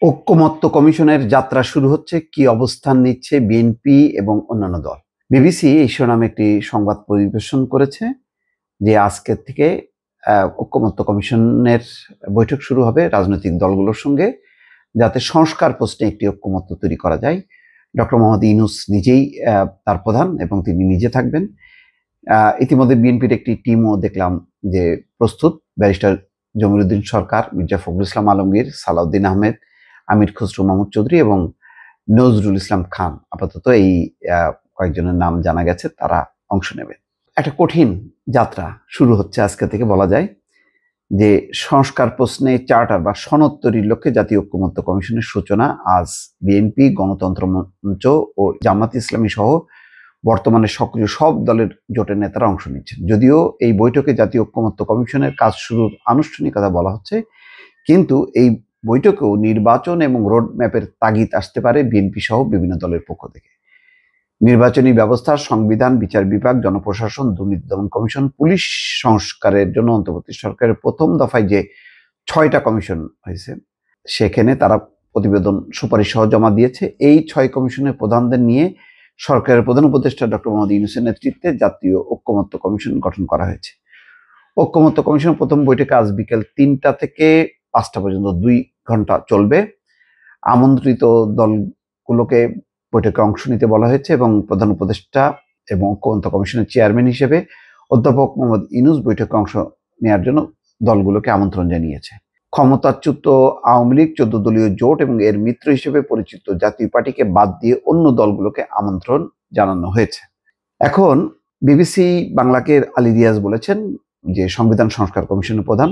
ঐকমত্য কমিশনের যাত্রা শুরু হচ্ছে, কি অবস্থান নিচ্ছে বিএনপি এবং অন্যান্য দল। বিবিসি এই শিরোনামে একটি সংবাদ পরিবেশন করেছে যে আজকের থেকে ঐকমত্য কমিশনের বৈঠক শুরু হবে রাজনৈতিক দলগুলোর সঙ্গে, যাতে সংস্কার প্রশ্নে একটি ঐকমত্য তৈরি করা যায়। ডক্টর মোহাম্মদ ইউনূস নিজেই তার প্রধান এবং তিনি নিজে থাকবেন। ইতিমধ্যে বিএনপির একটি টিমও দেখলাম যে প্রস্তুত। ব্যারিস্টার জমিরুদ্দিন সরকার, মির্জা ফখরুল ইসলাম আলমগীর, সালাউদ্দিন আহমেদ, আমির খসরু মাহমুদ চৌধুরী এবং নজরুল ইসলাম খান, আপাতত এই কয়েকজনের নাম জানা গেছে, তারা অংশ নেবে। একটা কঠিন যাত্রা শুরু হচ্ছে আজকে থেকে, বলা যায় যে সংস্কার প্রশ্নে চার্টার বা সনদ তৈরির লক্ষ্যে জাতীয় ঐকমত্য কমিশনের সূচনা আজ বিএনপি, গণতন্ত্র মঞ্চ ও জামাত ইসলামী সহ বর্তমানে সক্রিয় সব দলের জোটের নেতারা অংশ নিচ্ছেন। যদিও এই বৈঠকে জাতীয় ঐকমত্য কমিশনের কাজ শুরুর আনুষ্ঠানিকতা বলা হচ্ছে, কিন্তু এই বৈঠকেও নির্বাচন এবং রোড ম্যাপের তাগিদ আসতে পারে বিএনপি সহ বিভিন্ন দলের পক্ষ থেকে। নির্বাচনী ব্যবস্থা, সংবিধান, বিচার বিভাগ, জনপ্রশাসন, দুর্নীতি দমন কমিশন, পুলিশ সংস্কারের জন্য অন্তর্বর্তী সরকারের প্রথম দফায় যে 6টা কমিশন হয়েছে, সেখানে তারা প্রতিবেদন সুপারিশ সহ জমা দিয়েছে। এই 6 কমিশনের প্রধানদের নিয়ে সরকারের প্রধান উপদেষ্টা ডক্টর মোহাম্মদ ইউনূসের নেতৃত্বে জাতীয় ঐকমত্য কমিশন গঠন করা হয়েছে। ঐকমত্য কমিশন প্রথম বৈঠকে আজ বিকেল 3টা থেকে 5টা পর্যন্ত 2 ঘন্টা চলবে। আমন্ত্রিত দলগুলোকে বৈঠকে অংশ নিতে বলা হয়েছে এবং প্রধান উপদেষ্টা এবং ঐকমত্য কমিশনের চেয়ারম্যান হিসেবে অধ্যাপক মোহাম্মদ ইউনূস বৈঠকে অংশ নেওয়ার জন্য দলগুলোকে আমন্ত্রণ জানিয়েছে। ক্ষমতাচ্যুত আওয়ামী লীগ, 14 দলীয় জোট এবং এর মিত্র হিসেবে পরিচিত জাতীয় পার্টিকে বাদ দিয়ে অন্য দলগুলোকে আমন্ত্রণ জানানো হয়েছে। এখন বিবিসি বাংলাকে আলী রিয়াজ বলেছেন যে সংবিধান সংস্কার কমিশনের প্রধান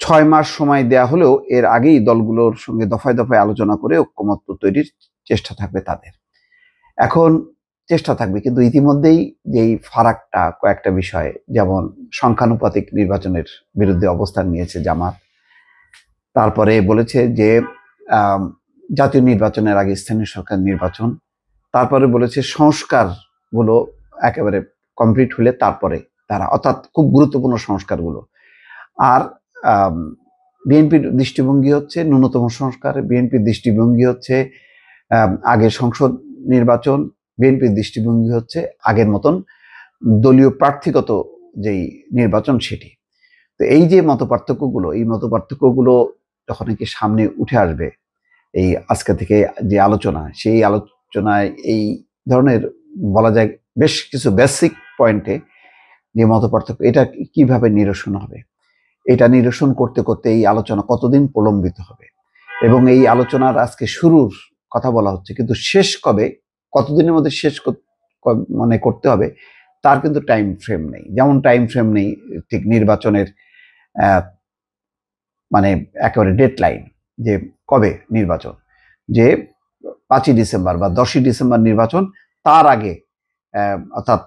6 মাস সময় দেয়া হলেও এর আগেই দলগুলোর সঙ্গে দফায় দফায় আলোচনা করে ঐকমত্য তৈরির চেষ্টা থাকবে তাদের। এখন চেষ্টা থাকবে, কিন্তু ইতিমধ্যেই যেই ফারাকটা কয়েকটা বিষয়ে, যেমন সংখ্যানুপাতিক নির্বাচনের বিরুদ্ধে অবস্থান নিয়েছে জামাত, তারপরে বলেছে যে জাতীয় নির্বাচনের আগে স্থানীয় সরকার নির্বাচন, তারপরে বলেছে সংস্কারগুলো একেবারে কমপ্লিট হলে তারপরে তারা, অর্থাৎ খুব গুরুত্বপূর্ণ সংস্কারগুলো। আর বিএনপির দৃষ্টিভঙ্গি হচ্ছে ন্যূনতম সংস্কার, বিএনপির দৃষ্টিভঙ্গি হচ্ছে আগের সংসদ নির্বাচন, বিএনপির দৃষ্টিভঙ্গি হচ্ছে আগের মতন দলীয় প্রার্থীগত যেই নির্বাচন সেটি। তো এই যে মতপার্থক্যগুলো, এই মতপার্থক্যগুলো যখন কি সামনে উঠে আসবে এই আজকে থেকে যে আলোচনা, সেই আলোচনায় এই ধরনের বলা যায় বেশ কিছু বেসিক পয়েন্টে যে মতপার্থক্য, এটা কিভাবে নিরসন হবে, এটা নিরসন করতে করতে এই আলোচনা কতদিন প্রলম্বিত হবে, এবং এই আলোচনার আজকে শুরুর কথা বলা হচ্ছে, কিন্তু শেষ কবে, কতদিনের মধ্যে শেষ মানে করতে হবে তার কিন্তু টাইম ফ্রেম নেই। যেমন টাইম ফ্রেম নেই ঠিক নির্বাচনের মানে একেবারে ডেডলাইন, যে কবে নির্বাচন, যে 5ই ডিসেম্বর বা 10ই ডিসেম্বর নির্বাচন, তার আগে অর্থাৎ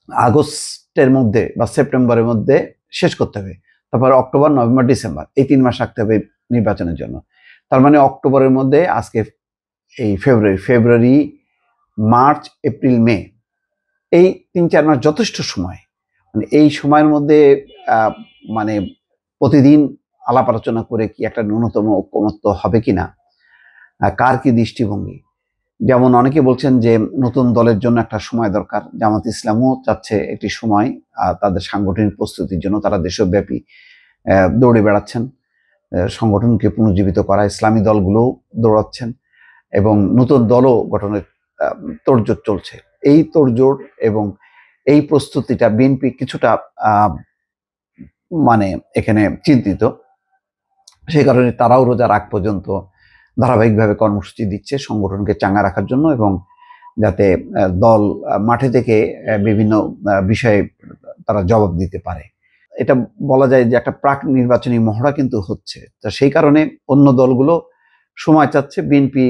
আগস্টের মধ্যে বা সেপ্টেম্বরের মধ্যে শেষ করতে হবে, তারপর অক্টোবর, নভেম্বর, ডিসেম্বর, এই 3 মাস রাখতে হবে নির্বাচনের জন্য। তার মানে অক্টোবরের মধ্যে, আজকে এই ফেব্রুয়ারি, মার্চ, এপ্রিল, মে, এই 3-4 মাস যথেষ্ট সময়। মানে এই সময়ের মধ্যে মানে প্রতিদিন আলাপ আলোচনা করে কি একটা ন্যূনতম ঐকমত্য হবে কিনা, কার কি দৃষ্টিভঙ্গি। যেমন অনেকে বলছেন যে নতুন দলের জন্য একটা সময় দরকার, জামাত ইসলামও চাচ্ছে একটি সময় তাদের সাংগঠনিক প্রস্তুতির জন্য। তারা দেশব্যাপী দৌড়ে বেড়াচ্ছেন সংগঠনকে পুনর্জীবিত করা, ইসলামী দলগুলোও দৌড়াচ্ছেন এবং নতুন দলও গঠনের তোড়জোড় চলছে। এই তোড়জোড় এবং এই প্রস্তুতিটা বিএনপি কিছুটা মানে এখানে চিন্তিত। সেই কারণে তারাও রোজার আগ পর্যন্ত ধারাবাহিকভাবে কর্মসূচি দিচ্ছে সংগঠনকে চাঙ্গা রাখার জন্য, এবং যাতে দল মাঠে থেকে বিভিন্ন বিষয়ে তারা জবাব দিতে পারে। এটা বলা যায় যে একটা প্রাক নির্বাচনী মহড়া কিন্তু হচ্ছে। তো সেই কারণে অন্য দলগুলো সময় চাচ্ছে, বিএনপি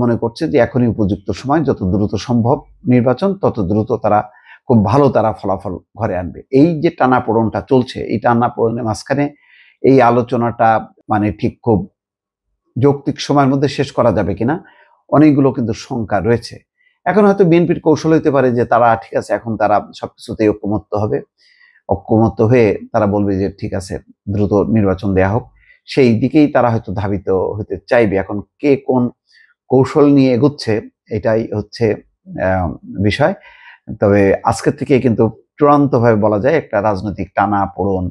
মনে করছে যে এখনই উপযুক্ত সময়, যত দ্রুত সম্ভব নির্বাচন, তত দ্রুত তারা খুব ভালো তারা ফলাফল ঘরে আনবে। এই যে টানাপোড়নটা চলছে, এই টানাপোড়নের মাঝখানে এই আলোচনাটা মানে ঠিক খুব যৌক্তিক সময়ের মধ্যে শেষ করা যাবে কিনা, অনেকগুলো কিন্তু শঙ্কা রয়েছে। এখন হয়তো বিএনপির কৌশল হতে পারে যে তারা ঠিক আছে, এখন তারা সবকিছুতেই ঐকমত্য হয়ে তারা বলবে যে ঠিক আছে, দ্রুত নির্বাচন দেয়া হোক। সেই দিকেই তারা হয়তো ধাবিত হতে চাইবে। এখন কে কোন কৌশল নিয়ে এগোচ্ছে এটাই হচ্ছে বিষয়। তবে আজকের থেকে কিন্তু চূড়ান্তভাবে বলা যায় একটা রাজনৈতিক টানাপোড়েন,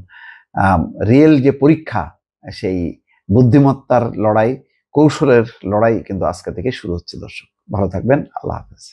রিয়েল যে পরীক্ষা, সেই বুদ্ধিমত্তার লড়াই, কৌশলের লড়াই কিন্তু আজকে থেকে শুরু হচ্ছে। দর্শক ভালো থাকবেন, আল্লাহ হাফেজ।